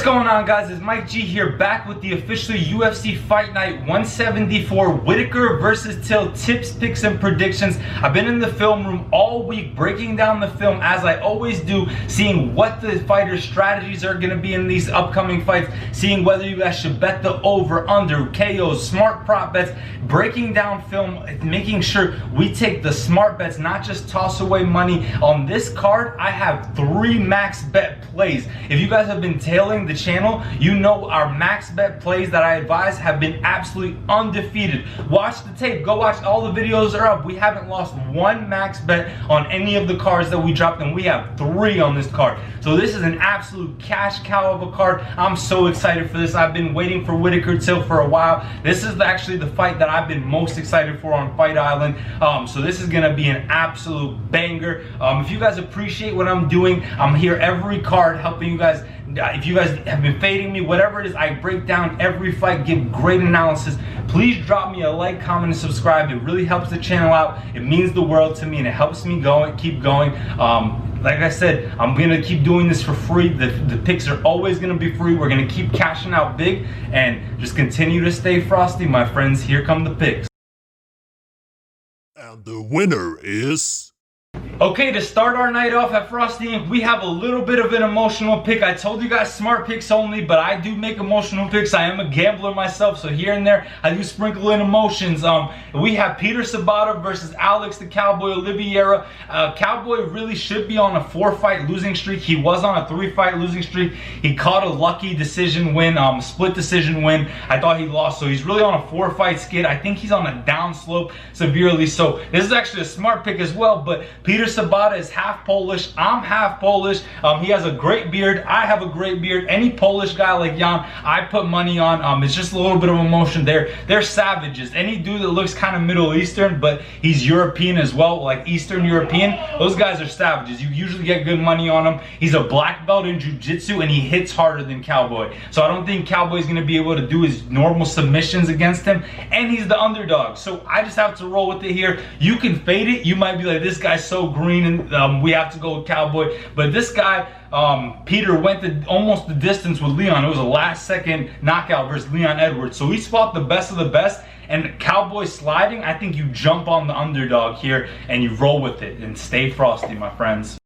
going on, guys? It's Mike G here, back with the official UFC Fight Night 174 Whittaker versus Till tips, picks, and predictions. I've been in the film room all week breaking down the film as I always do, seeing what the fighters' strategies are going to be in these upcoming fights, seeing whether you guys should bet the over, under, KOs, smart prop bets, breaking down film, making sure we take the smart bets, not just toss away money. On this card, I have 3 max bet plays. If you guys have been tailing the channel, you know our max bet plays that I advise have been absolutely undefeated. Watch the tape, go watch, all the videos are up. We haven't lost 1 max bet on any of the cards that we dropped, and we have 3 on this card. So this is an absolute cash cow of a card. I'm so excited for this. I've been waiting for Whittaker Till for a while. This is actually the fight that I've been most excited for on Fight Island. So this is gonna be an absolute banger. If you guys appreciate what I'm doing, I'm here every card helping you guys. If you guys have been fading me, whatever it is, I break down every fight, give great analysis. Please drop me a like, comment, and subscribe. It really helps the channel out. It means the world to me, and it helps me keep going. Like I said, I'm gonna keep doing this for free. The picks are always gonna be free. We're gonna keep cashing out big and just continue to stay frosty, my friends. Here come the picks. And the winner is... Okay, to start our night off at Frosty, we have a little bit of an emotional pick. I told you guys smart picks only, but I do make emotional picks. I am a gambler myself, so here and there I do sprinkle in emotions. We have Peter Sobotta versus Alex the Cowboy Oliveira. Cowboy really should be on a 4-fight losing streak. He was on a 3-fight losing streak. He caught a lucky decision win, split decision win. I thought he lost, so he's really on a 4-fight skid. I think he's on a downslope severely, so this is actually a smart pick as well. But Peter Sobotta is half Polish. I'm half Polish. He has a great beard. I have a great beard. Any Polish guy like Jan, I put money on. It's just a little bit of emotion there. They're savages. Any dude that looks kind of Middle Eastern, but he's European as well, like Eastern European, those guys are savages. You usually get good money on him. He's a black belt in jiu-jitsu, and he hits harder than Cowboy. So I don't think Cowboy's going to be able to do his normal submissions against him, and he's the underdog. So I just have to roll with it here. You can fade it. You might be like, this guy's so green, and we have to go with Cowboy. But this guy, Peter, went almost the distance with Leon. It was a last-second knockout versus Leon Edwards. So he's fought the best of the best. And Cowboy sliding, I think you jump on the underdog here and you roll with it and stay frosty, my friends.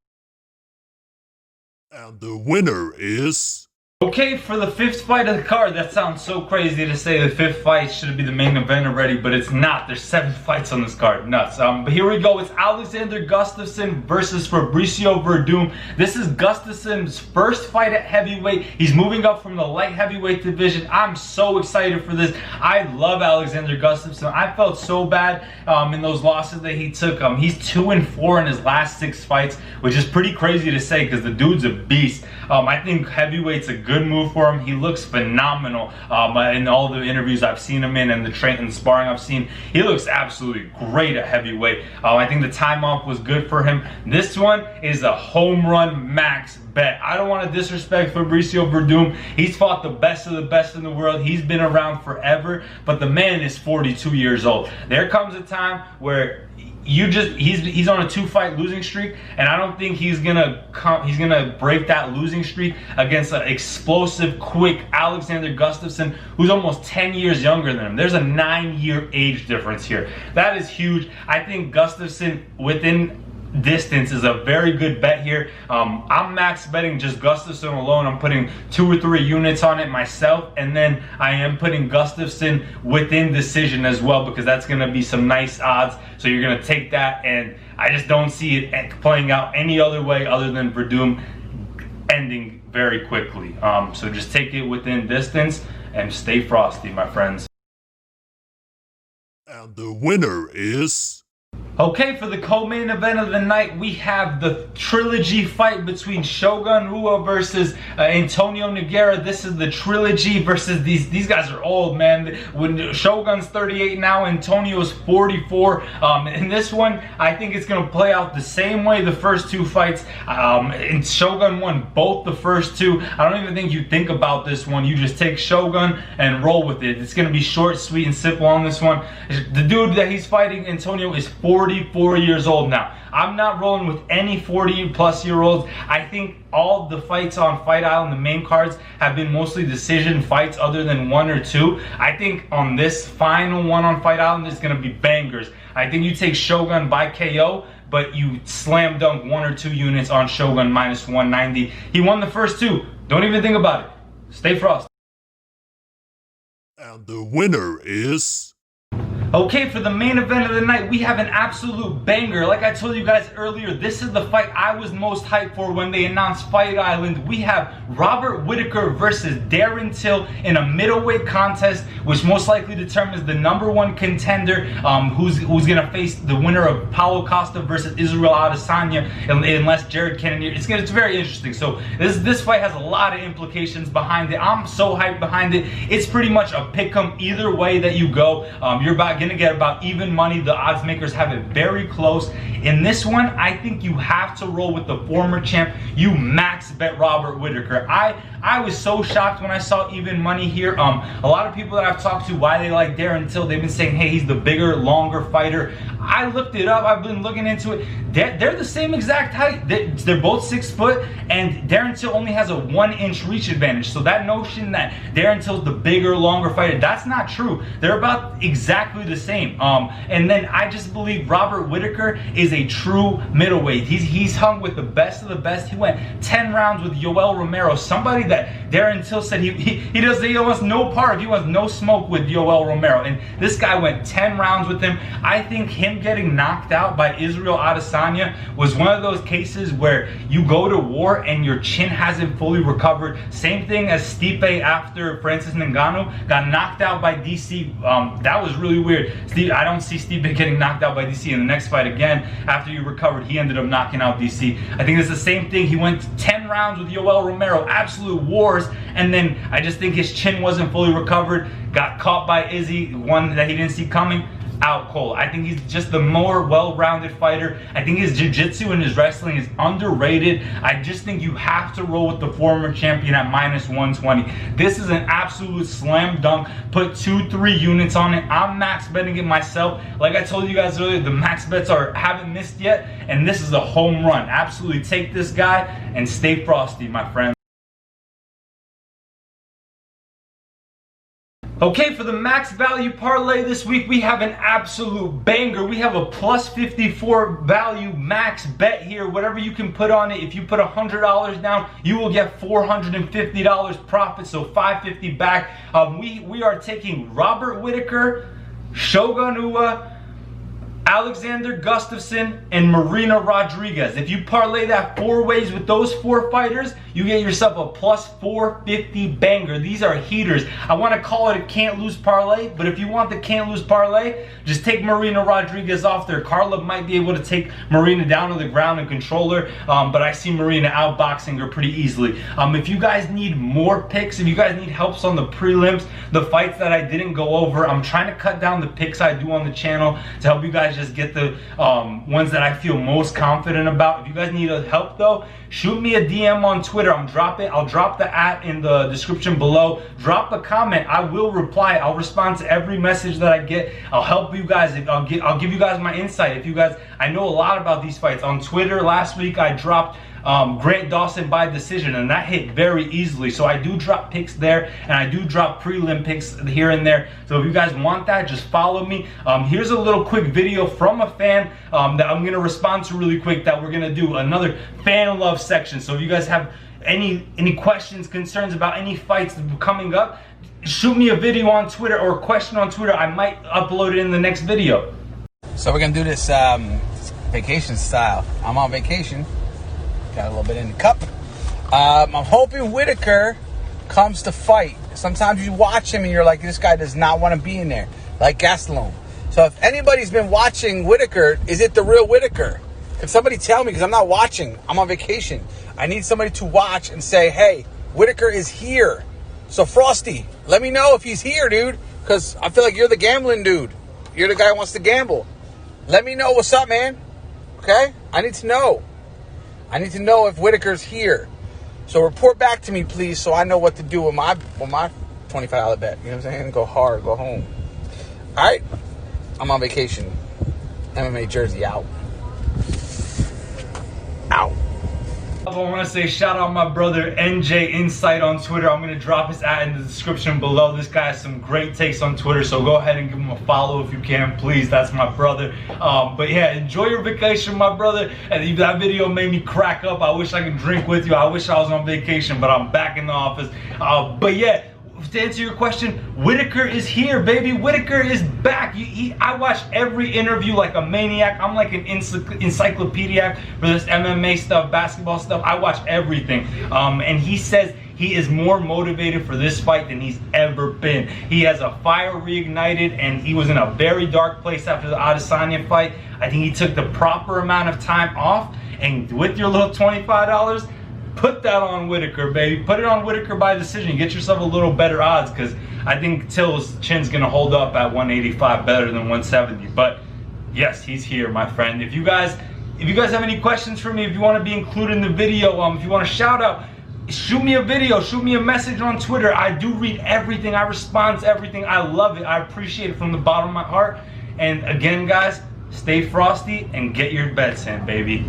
And the winner is... Okay, for the 5th fight of the card, that sounds so crazy to say the 5th fight should be the main event already, but it's not. There's 7 fights on this card. Nuts. But here we go. It's Alexander Gustafsson versus Fabricio Werdum. This is Gustafsson's first fight at heavyweight. He's moving up from the light heavyweight division. I'm so excited for this. I love Alexander Gustafsson. I felt so bad in those losses that he took. He's 2-4 in his last 6 fights, which is pretty crazy to say because the dude's a beast. I think heavyweight's a good move for him. He looks phenomenal in all the interviews I've seen him in and the sparring I've seen. He looks absolutely great at heavyweight. I think the time off was good for him. This one is a home run max bet. I don't want to disrespect Fabricio Werdum. He's fought the best of the best in the world. He's been around forever, but the man is 42 years old. There comes a time where he's on a 2-fight losing streak, and I don't think he's gonna break that losing streak against an explosive, quick Alexander Gustafsson, who's almost 10 years younger than him. There's a 9-year age difference here. That is huge. I think Gustafsson within distance is a very good bet here. I'm max betting just Gustafsson alone. I'm putting 2 or 3 units on it myself, and then I am putting Gustafsson within decision as well, because that's going to be some nice odds. So you're going to take that, and I just don't see it playing out any other way other than Werdum ending very quickly. So just take it within distance and stay frosty, my friends. And the winner is... Okay, for the co-main event of the night, we have the trilogy fight between Shogun versus Antonio Nogueira. This is the trilogy versus these guys are old, man. When Shogun's 38 now, Antonio's 44. In this one, I think it's going to play out the same way the first 2 fights. And Shogun won both the first 2. I don't even think you think about this one. You just take Shogun and roll with it. It's going to be short, sweet, and simple on this one. The dude that he's fighting, Antonio, is 40 44 years old now. I'm not rolling with any 40-plus-year-olds. I think all the fights on Fight Island, the main cards, have been mostly decision fights other than 1 or 2. I think on this final one on Fight Island, there's going to be bangers. I think you take Shogun by KO, but you slam dunk 1 or 2 units on Shogun minus 190. He won the first 2. Don't even think about it. Stay frosty. And the winner is... Okay, for the main event of the night, we have an absolute banger. Like I told you guys earlier, this is the fight I was most hyped for when they announced Fight Island. We have Robert Whittaker versus Darren Till in a middleweight contest, which most likely determines the #1 contender, who's gonna face the winner of Paulo Costa versus Israel Adesanya, unless Jared Kennedy. It's very interesting. So this fight has a lot of implications behind it. I'm so hyped behind it. It's pretty much a pick 'em either way that you go. You're gonna get about even money. The odds makers have it very close. In this one, I think you have to roll with the former champ. You max bet Robert Whittaker. I was so shocked when I saw even money here. A lot of people that I've talked to, why they like Darren Till, they've been saying, hey, he's the bigger, longer fighter. I looked it up. I've been looking into it. They're the same exact height. They're both 6 foot, and Darren Till only has a 1-inch reach advantage. So that notion that Darren Till's the bigger, longer fighter, that's not true. They're about exactly the same. And then I just believe Robert Whittaker is a true middleweight. He's hung with the best of the best. He went 10 rounds with Yoel Romero, somebody that Darren Till said he wants no part of. He wants no smoke with Yoel Romero, and this guy went 10 rounds with him. I think him getting knocked out by Israel Adesanya was one of those cases where you go to war and your chin hasn't fully recovered. Same thing as Stipe after Francis Ngannou got knocked out by DC. That was really weird. I don't see Stipe getting knocked out by DC in the next fight again. After he recovered, he ended up knocking out DC. I think it's the same thing. He went 10 rounds with Yoel Romero, absolute wars, and then I just think his chin wasn't fully recovered. Got caught by Izzy, one that he didn't see coming. Out cold. I think he's just the more well-rounded fighter. I think his jiu-jitsu and his wrestling is underrated. I just think you have to roll with the former champion at minus 120. This is an absolute slam dunk. Put 2-3 units on it. I'm max betting it myself. Like I told you guys earlier, the max bets haven't missed yet, and this is a home run. Absolutely take this guy and stay frosty, my friend. Okay, for the max value parlay this week, we have an absolute banger. We have a plus 54 value max bet here. Whatever you can put on it, if you put $100 down, you will get $450 profit, so $550 back. We are taking Robert Whittaker, Shogun, Alexander Gustafsson, and Marina Rodriguez. If you parlay that 4 ways with those 4 fighters, you get yourself a plus 450 banger. These are heaters. I want to call it a can't lose parlay, but if you want the can't lose parlay, just take Marina Rodriguez off there. Carla might be able to take Marina down to the ground and control her, but I see Marina outboxing her pretty easily. If you guys need more picks, if you guys need helps on the prelims, the fights that I didn't go over, I'm trying to cut down the picks I do on the channel to help you guys just get the ones that I feel most confident about. If you guys need help though, shoot me a DM on Twitter. I'll drop the @ in the description below. Drop a comment. I will reply. I'll respond to every message that I get. I'll help you guys. I'll give you guys my insight. If you guys, I know a lot about these fights. On Twitter last week, I dropped Grant Dawson by decision, and that hit very easily. So I do drop picks there, and I do drop prelim picks here and there. So if you guys want that, just follow me. Here's a little quick video from a fan that I'm gonna respond to really quick, that we're gonna do another fan love section. So if you guys have any questions, concerns about any fights coming up, shoot me a video on Twitter or a question on Twitter. I might upload it in the next video. So we're gonna do this vacation style. I'm on vacation. Got a little bit in the cup. I'm hoping Whittaker comes to fight. Sometimes you watch him and you're like, this guy does not want to be in there, like Gastelum. So if anybody's been watching Whittaker, is it the real Whittaker? Can somebody tell me? Because I'm not watching. I'm on vacation. I need somebody to watch and say, hey, Whittaker is here. So Frosty, let me know if he's here, dude. Because I feel like you're the gambling dude. You're the guy who wants to gamble. Let me know what's up, man. Okay? I need to know. I need to know if Whittaker's here. So report back to me, please, so I know what to do with my $25 bet. You know what I'm saying? Go hard, go home. All right? I'm on vacation. MMA jersey out. Out. I want to say shout out my brother NJ Insight on Twitter. I'm going to drop his ad in the description below. This guy has some great takes on Twitter, so go ahead and give him a follow if you can, please. That's my brother. But yeah, enjoy your vacation, my brother. And that video made me crack up. I wish I could drink with you. I wish I was on vacation, but I'm back in the office. But yeah, to answer your question, Whittaker is here, baby. Whittaker is back. I watch every interview like a maniac. I'm like an encyclopediac for this MMA stuff, basketball stuff. I watch everything. And he says he is more motivated for this fight than he's ever been. He has a fire reignited, and he was in a very dark place after the Adesanya fight. I think he took the proper amount of time off, and with your little $25, put that on Whittaker, baby. Put it on Whittaker by decision. Get yourself a little better odds, because I think Till's chin's gonna hold up at 185 better than 170. But yes, he's here, my friend. If you guys have any questions for me, if you want to be included in the video, if you want a shout out, shoot me a video, shoot me a message on Twitter. I do read everything. I respond to everything. I love it. I appreciate it from the bottom of my heart. And again, guys, stay frosty and get your bets in, baby.